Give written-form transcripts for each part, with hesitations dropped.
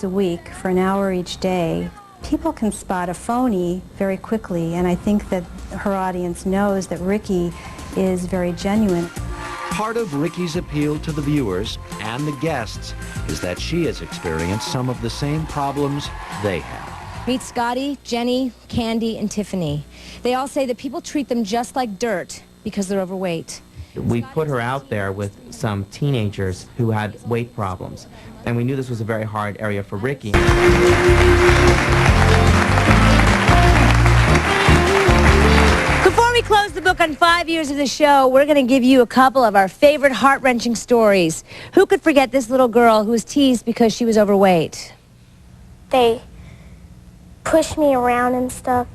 a week for an hour each day, people can spot a phony very quickly, and I think that her audience knows that Ricki is very genuine. Part of Ricki's appeal to the viewers and the guests is that she has experienced some of the same problems they have. Meet Scotty, Jenny, Candy, and Tiffany. They all say that people treat them just like dirt because they're overweight. We put her out there with some teenagers who had weight problems, and we knew this was a very hard area for Ricki. Before we close the book on 5 years of the show, we're going to give you a couple of our favorite heart-wrenching stories. Who could forget this little girl who was teased because she was overweight? They push me around and stuff,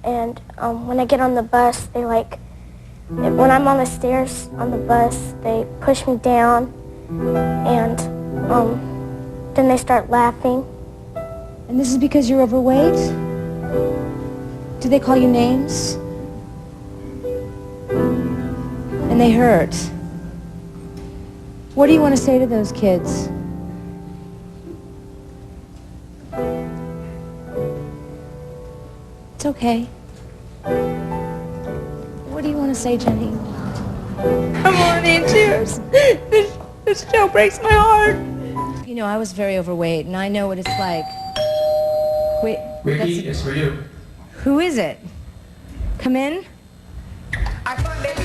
and when I get on the bus, when I'm on the stairs on the bus, they push me down, and then they start laughing. And this is because you're overweight? Do they call you names? And they hurt. What do you want to say to those kids? It's okay. What do you want to say, Jenny? I'm already in tears. This show breaks my heart. You know, I was very overweight, and I know what it's like. Wait, Ricki, it's for you. Who is it? Come in. I thought maybe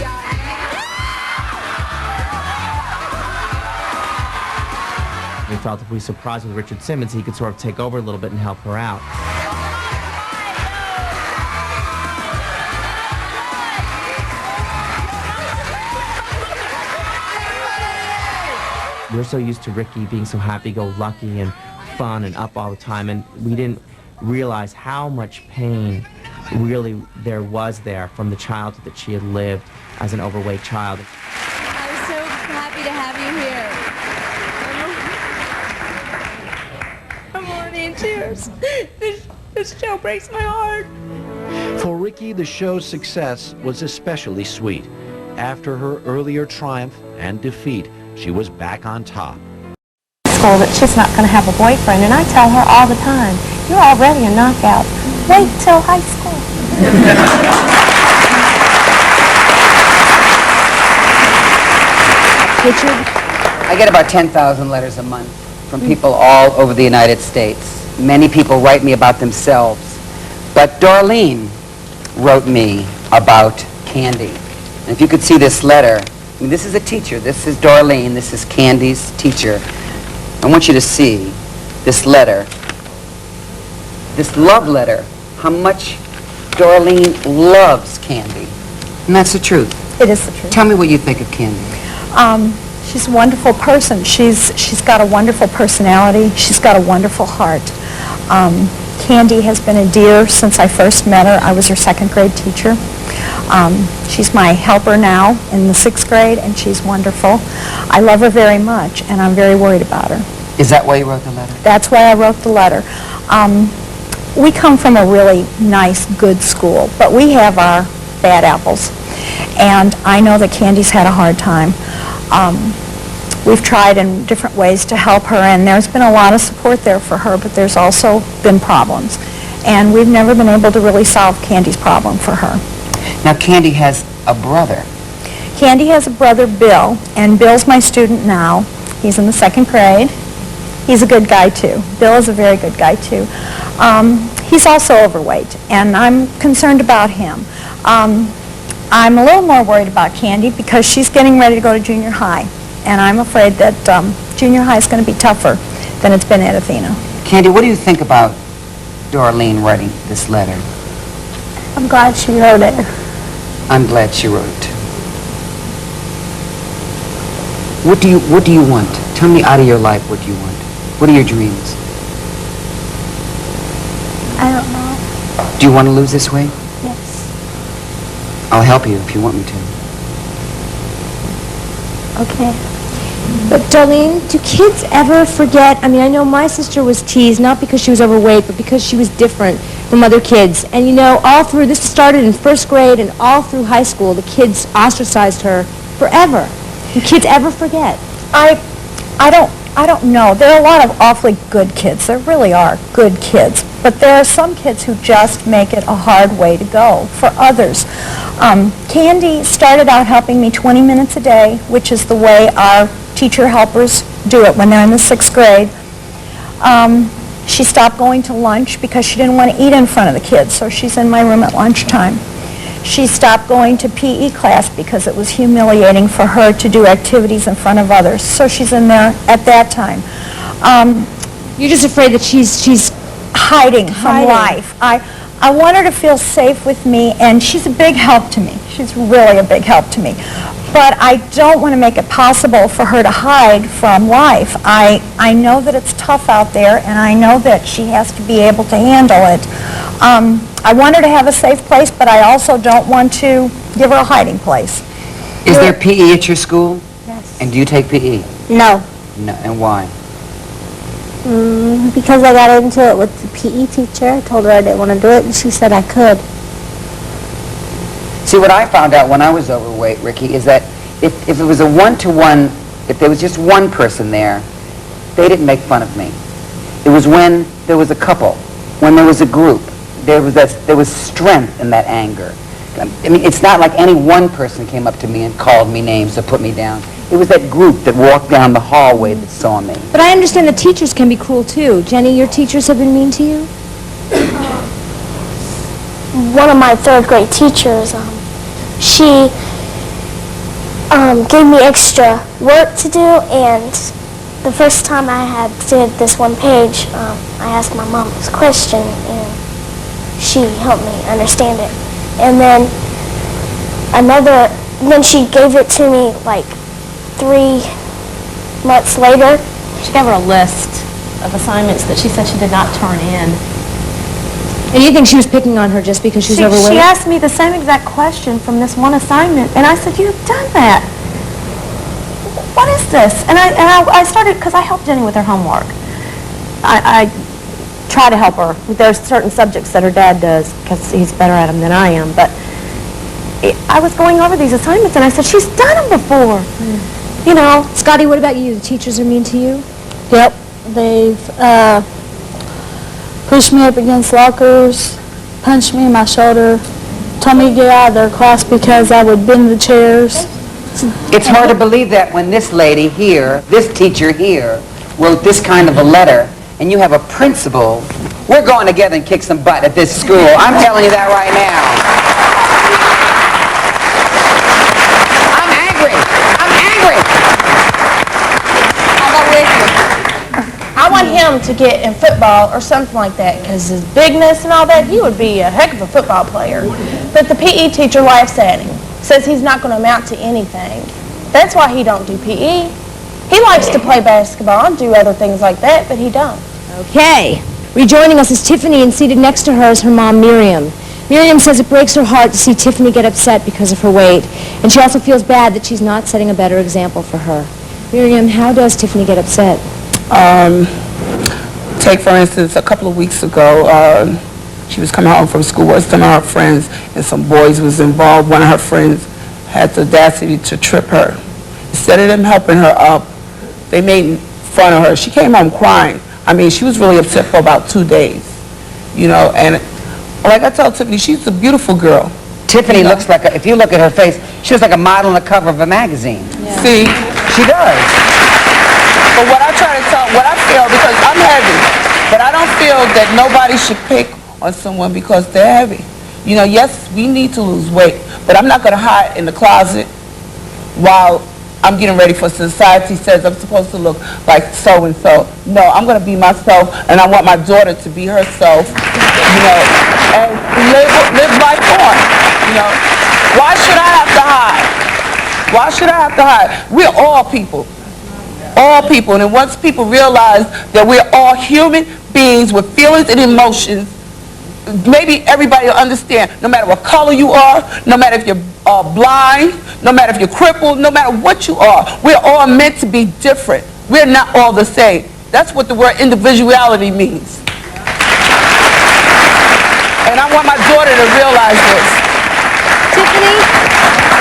We felt if we surprised with Richard Simmons, he could sort of take over a little bit and help her out. We're so used to Ricki being so happy-go-lucky and fun and up all the time, and we didn't realize how much pain really there was there from the childhood that she had lived as an overweight child. I was so happy to have you here. I'm already in tears. This show breaks my heart. For Ricki, the show's success was especially sweet. After her earlier triumph and defeat, she was back on top. School that she's not going to have a boyfriend, and I tell her all the time, you're already a knockout. Wait till high school. Richard? I get about 10,000 letters a month from people all over the United States. Many people write me about themselves. But Darlene wrote me about Candy. And if you could see this letter, I mean, this is a teacher. This is Darlene. This is Candy's teacher. I want you to see this letter, this love letter, how much Darlene loves Candy. And that's the truth. It is the truth. Tell me what you think of Candy. She's a wonderful person. She's got a wonderful personality. She's got a wonderful heart. Candy has been a dear since I first met her. I was her second grade teacher. She's my helper now in the 6th grade, and she's wonderful. I love her very much, and I'm very worried about her. Is that why you wrote the letter? That's why I wrote the letter. We come from a really nice, good school, but we have our bad apples. And I know that Candy's had a hard time. We've tried in different ways to help her, and there's been a lot of support there for her, but there's also been problems. And we've never been able to really solve Candy's problem for her. Now, Candy has a brother. Candy has a brother, Bill, and Bill's my student now. He's in the 2nd grade. He's a good guy, too. Bill is a very good guy, too. He's also overweight, and I'm concerned about him. I'm a little more worried about Candy because she's getting ready to go to junior high, and I'm afraid that junior high is going to be tougher than it's been at Athena. Candy, what do you think about Darlene writing this letter? I'm glad she wrote it. I'm glad she wrote it. What do you want? Tell me out of your life what you want. What are your dreams? I don't know. Do you want to lose this weight? Yes. I'll help you if you want me to. Okay. But Darlene, do kids ever forget? I mean, I know my sister was teased, not because she was overweight, but because she was different from other kids. And you know, all through, this started in 1st grade and all through high school, the kids ostracized her forever. Do kids ever forget? I don't I don't know. There are a lot of awfully good kids. There really are good kids. But there are some kids who just make it a hard way to go for others. Candy started out helping me 20 minutes a day, which is the way our teacher helpers do it when they're in the 6th grade. She stopped going to lunch because she didn't want to eat in front of the kids, so she's in my room at lunchtime. She stopped going to PE class because it was humiliating for her to do activities in front of others, so she's in there at that time. You're just afraid that she's hiding from life. I want her to feel safe with me, and she's a big help to me. She's really a big help to me. But I don't want to make it possible for her to hide from life. I know that it's tough out there, and I know that she has to be able to handle it. I want her to have a safe place, but I also don't want to give her a hiding place. Is there PE at your school? Yes. And do you take PE? No. No. And why? Because I got into it with the PE teacher. I told her I didn't want to do it, and she said I could. See, what I found out when I was overweight, Ricki, is that if it was a one-to-one, if there was just one person there, they didn't make fun of me. It was when there was a couple, when there was a group, there was strength in that anger. I mean, it's not like any one person came up to me and called me names or put me down. It was that group that walked down the hallway that saw me. But I understand that teachers can be cruel too. Jenny, your teachers have been mean to you? One of my 3rd grade teachers, she gave me extra work to do, and the first time I did this one page, I asked my mom this question, and she helped me understand it. And then she gave it to me like 3 months later. She gave her a list of assignments that she said she did not turn in. And you think she was picking on her just because she's overweight? She asked me the same exact question from this one assignment, and I said, "You've done that. What is this?" And I started, because I helped Jenny with her homework. I try to help her. There's certain subjects that her dad does because he's better at them than I am, but I was going over these assignments, and I said, "She's done them before." You know. Scotty, what about you? The teachers are mean to you? Yep. They've pushed me up against lockers, punched me in my shoulder, told me to get out of their class because I would bend the chairs. It's hard to believe that when this lady here, this teacher here, wrote this kind of a letter, and you have a principal. We're going together and kick some butt at this school. I'm telling you that right now. I'm angry. I'm angry. I'll go with you. I want him to get in football or something like that, because his bigness and all that, he would be a heck of a football player. But the PE teacher laughs at him, says he's not going to amount to anything. That's why he don't do PE. He likes to play basketball and do other things like that, but he don't. Okay. Rejoining us is Tiffany, and seated next to her is her mom, Miriam. Miriam says it breaks her heart to see Tiffany get upset because of her weight, and she also feels bad that she's not setting a better example for her. Miriam, how does Tiffany get upset? Take, for instance, a couple of weeks ago, she was coming home from school with some of her friends, and some boys was involved. One of her friends had the audacity to trip her. Instead of them helping her up, they made fun of her. She came home crying. I mean, she was really upset for about 2 days, you know, and like I tell Tiffany, she's a beautiful girl. Tiffany looks like, if you look at her face, she was like a model on the cover of a magazine. Yeah. See? She does. But what I try to tell, what I feel, because I'm heavy, but I don't feel that nobody should pick on someone because they're heavy. You know, yes, we need to lose weight, but I'm not going to hide in the closet while I'm getting ready for society says I'm supposed to look like so-and-so. No, I'm going to be myself, and I want my daughter to be herself, you know, and live life on, you know. Why should I have to hide? Why should I have to hide? We're all people. All people. And once people realize that we're all human beings with feelings and emotions, maybe everybody will understand, no matter what color you are, no matter if you're blind, no matter if you're crippled, no matter what you are, we're all meant to be different. We're not all the same. That's what the word individuality means. And I want my daughter to realize this. Tiffany,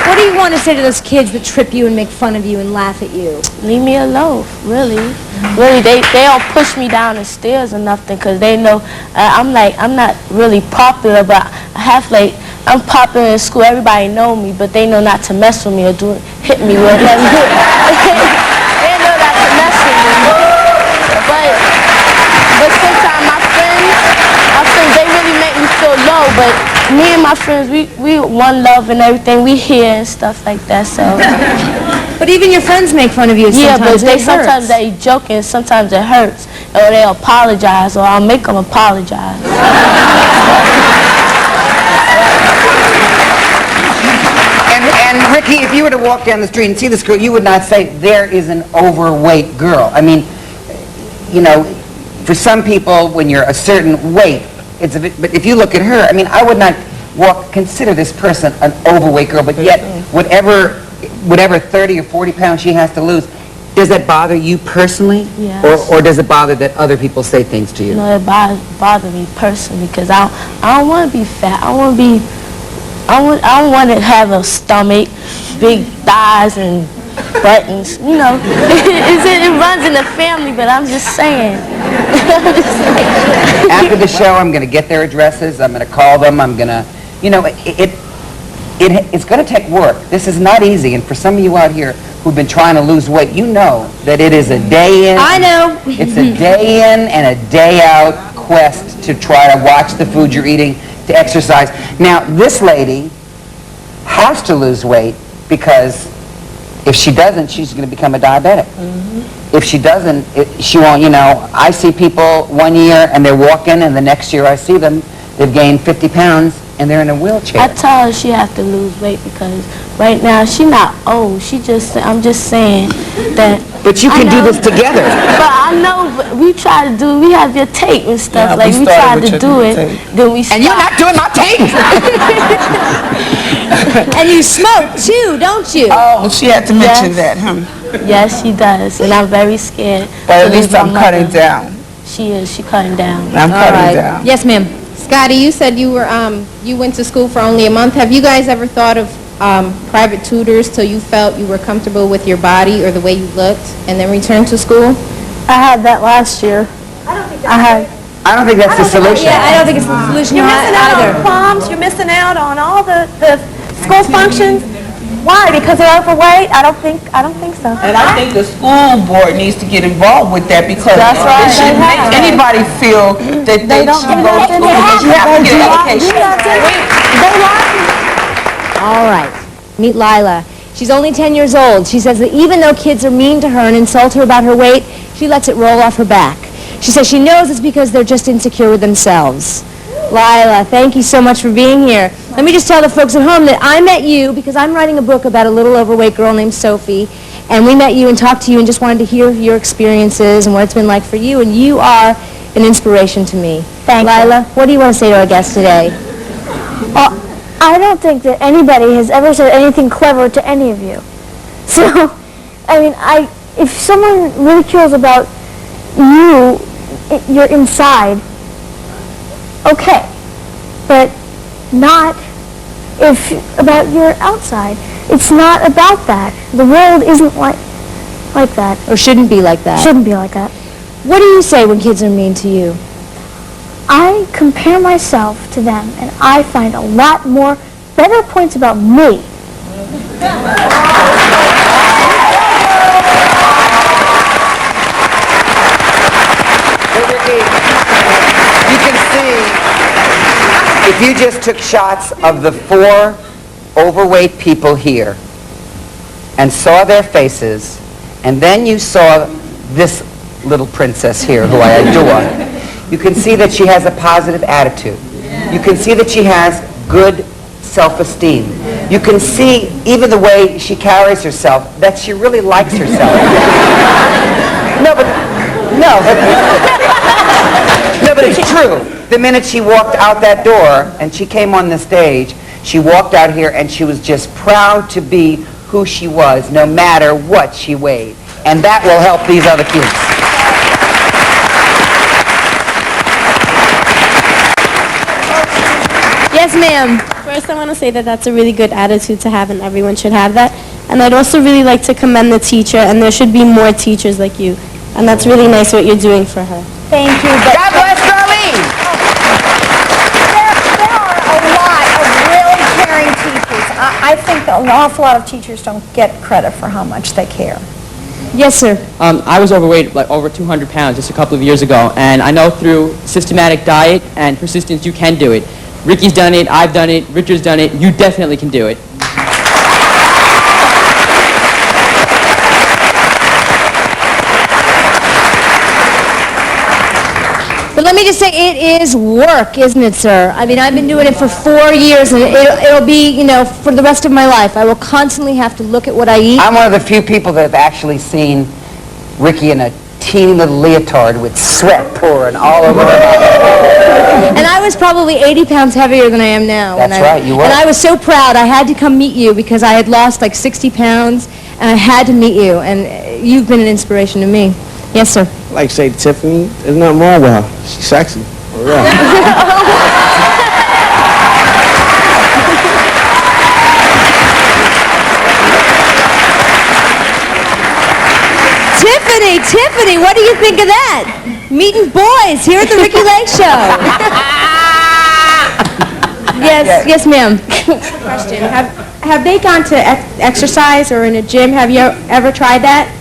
What do you want to say to those kids that trip you and make fun of you and laugh at you? Leave me alone, really. Really, they don't push me down the stairs or nothing because they know I'm not really popular, but I'm popular in school. Everybody know me, but they know not to mess with me or hit me with them. They know not to mess with me. But sometimes my friends, they really make me feel low, but me and my friends, we one love and everything. We hear and stuff like that, so. But even your friends make fun of you sometimes. Yeah, but sometimes they joke and sometimes it hurts. Or they apologize, or I'll make them apologize. And Ricki, if you were to walk down the street and see this girl, you would not say, there is an overweight girl. I mean, you know, for some people, when you're a certain weight, it's a bit, but if you look at her, I mean, I would not consider this person an overweight girl, but yet, whatever 30 or 40 pounds she has to lose, does that bother you personally? Yes. Or does it bother that other people say things to you? No, it bothers me personally because I don't want to be fat. I don't want to have a stomach, big thighs and buttons. You know, it runs in the family, but I'm just saying. After the show, I'm going to get their addresses. I'm going to call them. I'm going to, you know, it's going to take work. This is not easy, and for some of you out here who've been trying to lose weight, you know that it is a day in. I know. It's a day in and a day out quest to try to watch the food you're eating, to exercise. Now, this lady has to lose weight because if she doesn't, she's going to become a diabetic. If she doesn't, she won't, you know, I see people one year and they're walking, and the next year I see them, they've gained 50 pounds and they're in a wheelchair. I tell her she has to lose weight because right now she's not old. I'm just saying that. But you can do this together. But I know, but we have your tape and stuff. Yeah, like we tried to do it, then we stopped. And you're not doing my tape. And you smoke too, don't you? Oh, she had to mention that, huh? Yes, she does, and I'm very scared. But at least I'm cutting down. She is. She cutting down. I'm cutting down. Yes, ma'am. Scotty, you said you were you went to school for only a month. Have you guys ever thought of private tutors till you felt you were comfortable with your body or the way you looked, and then return to school? I had that last year. I don't think that's the solution. Yeah, I don't think it's the solution. You're missing out on proms. You're missing out on all the school functions. Why? Because they're overweight? I don't think so. And I think the school board needs to get involved with that because That's right. it shouldn't make anybody feel that they should go to school because you have to get an education. All right. Meet Lyla. She's only 10 years old. She says that even though kids are mean to her and insult her about her weight, she lets it roll off her back. She says she knows it's because they're just insecure with themselves. Lyla, thank you so much for being here. Let me just tell the folks at home that I met you because I'm writing a book about a little overweight girl named Sophie, and we met you and talked to you and just wanted to hear your experiences and what it's been like for you, and you are an inspiration to me. Thank you. Lyla, what do you want to say to our guest today? Well, I don't think that anybody has ever said anything clever to any of you. So, I mean, if someone ridicules about you, your inside, okay, but not about your outside. It's not about that. The world isn't like that. Or shouldn't be like that? Shouldn't be like that. What do you say when kids are mean to you? I compare myself to them, and I find a lot more better points about me. You can see, if you just took shots of the 4 overweight people here and saw their faces, and then you saw this little princess here who I adore, you can see that she has a positive attitude. You can see that she has good self-esteem. You can see, even the way she carries herself, that she really likes herself. No, but it's true. The minute she walked out that door and she came on the stage, she walked out here and she was just proud to be who she was, no matter what she weighed. And that will help these other kids. Yes, ma'am. First, I want to say that that's a really good attitude to have, and everyone should have that. And I'd also really like to commend the teacher, and there should be more teachers like you. And that's really nice what you're doing for her. Thank you. God bless Darlene! There are a lot of really caring teachers. I think an awful lot of teachers don't get credit for how much they care. Yes, sir. I was overweight, like over 200 pounds just a couple of years ago, and I know through systematic diet and persistence you can do it. Ricky's done it, I've done it, Richard's done it, you definitely can do it. But let me just say, it is work, isn't it, sir? I mean, I've been doing it for 4 years, and it'll be, you know, for the rest of my life. I will constantly have to look at what I eat. I'm one of the few people that have actually seen Ricki in a teeny little leotard with sweat pouring all over her body. And I was probably 80 pounds heavier than I am now. That's right, you were. And I was so proud. I had to come meet you because I had lost like 60 pounds, and I had to meet you, and you've been an inspiration to me. Yes, sir. Like say Tiffany, there's nothing wrong with her. She's sexy. For real. Tiffany, what do you think of that? Meeting boys here at the Ricki Lake Show. Yes, ma'am. Question. Have they gone to exercise or in a gym? Have you ever tried that?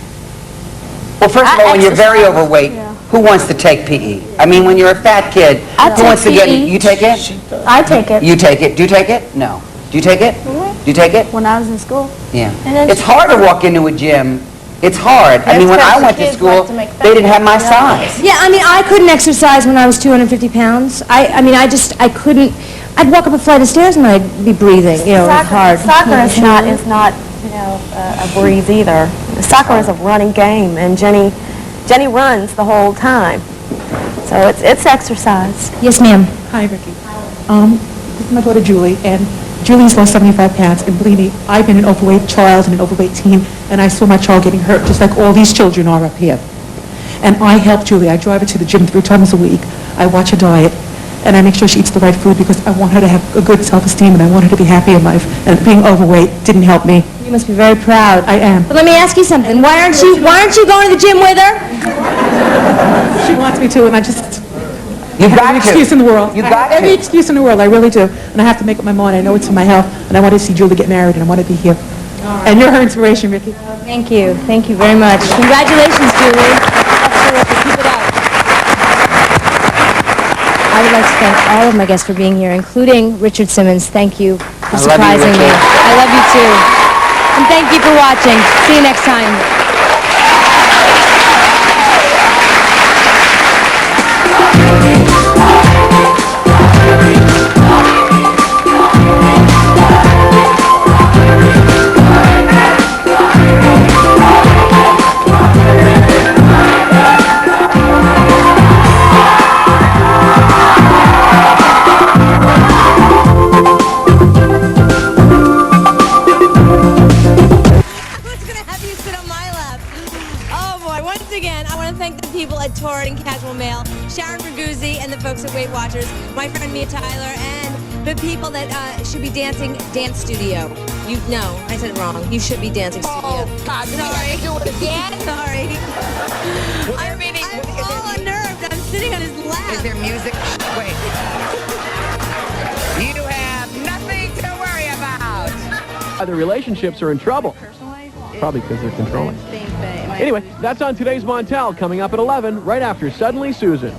Well, first of all, when you're very overweight, who wants to take PE? I mean, when you're a fat kid, who wants to get it? You take it? I take it. You take it. Do you take it? No. Do you take it? Do you take it? When I was in school. Yeah. It's hard to walk into a gym. It's hard. I mean, when I went to school, they didn't have my size. Yeah, I mean, I couldn't exercise when I was 250 pounds. I mean, I couldn't. I'd walk up a flight of stairs and I'd be breathing. You know, it was hard. Soccer is not you know, a breeze either. Soccer is a running game, and Jenny runs the whole time. So it's exercise. Yes, ma'am. Hi, Ricki. This is my daughter Julie, and Julie's lost 75 pounds, and believe me, I've been an overweight child and an overweight teen, and I saw my child getting hurt just like all these children are up here. And I help Julie. I drive her to the gym 3 times a week. I watch her diet, and I make sure she eats the right food because I want her to have a good self-esteem, and I want her to be happy in life. And being overweight didn't help me. You must be very proud. I am. But let me ask you something. Why aren't you going to the gym with her? She wants me to, and I just... You've got every excuse in the world. You've got every excuse in the world. I really do. And I have to make up my mind. I know it's for my health, and I want to see Julie get married, and I want to be here. And you're her inspiration, Ricki. Thank you. Thank you very much. Congratulations, Julie. Keep it up. I would like to thank all of my guests for being here, including Richard Simmons. Thank you for surprising me. I love you, too. And thank you for watching. See you next time. Should be dancing dance studio. I said it wrong. You should be dancing studio. Oh God! Sorry. Do it again. Sorry. I'm all unnerved. I'm sitting on his lap. Is there music? Wait. You have nothing to worry about. Other relationships are in trouble. Probably because they're controlling. Anyway, that's on today's Montel, coming up at 11, right after Suddenly Susan.